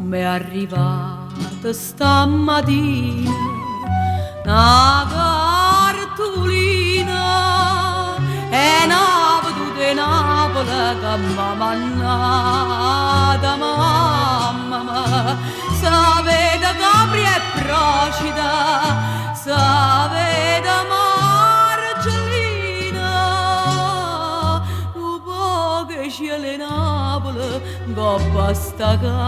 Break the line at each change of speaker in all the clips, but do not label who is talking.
m'è arrivata stamattina una cartolina e una veduta in Napoli che m'ha mannata mamma. Sapete Capri e Procida, sapete Marcellina, un po' che c'è le Napoli coppa sta cartolina.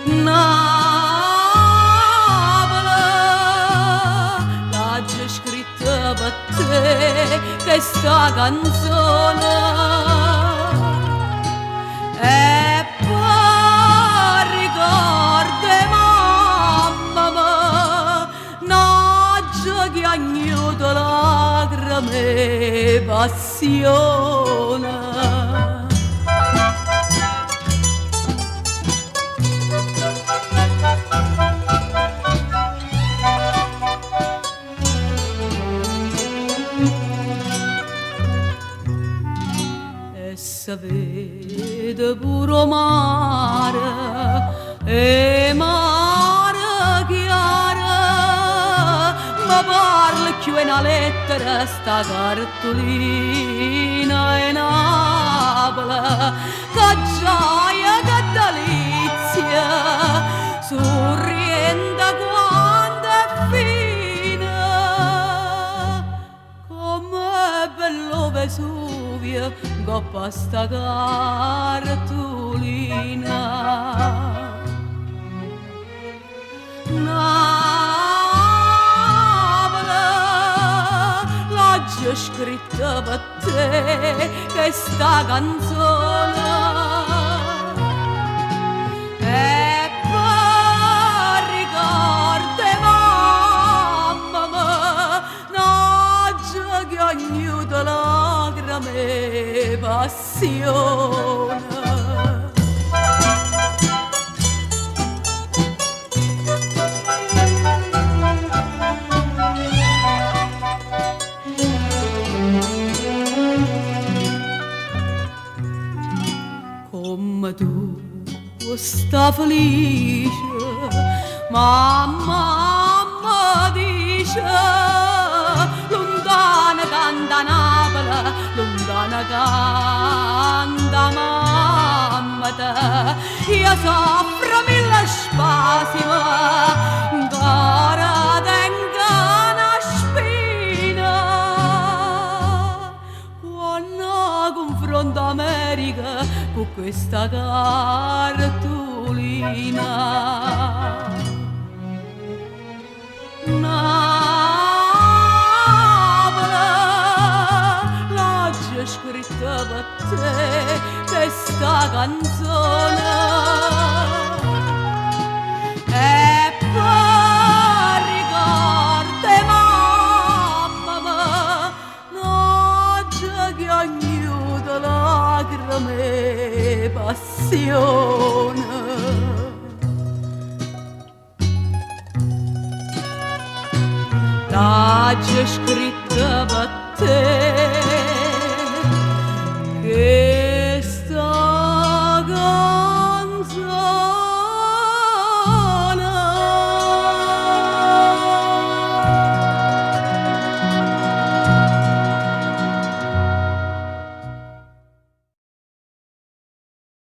Napoli, l'ha già scritta per te questa canzone e poi ricordi mamma n'oggi che agnuto lacrime e passione. Vede pure mare e mare chiara, ma parla più una lettera sta cartolina e Napoli, che gioia, che delizia, sorrienda quando è fine, come bello Vesuvio coppa sta cartolina. Napoli, l'ho già scritta per te questa canzone e poi ricordi mamma n'oggi che ognuno lacrime e passione. Come tu sta felice, mamma dice, lontana canta Napoli, lontana canta mamma te. Io soffro mille spasimi, ancora tengo una spina, quando confronto America con questa cartolina. Napoli, l'ho già scritta per te questa canzone e poi ricordi mamma n'oggi che ognuno lacrime e passione. L'ho già scritta per te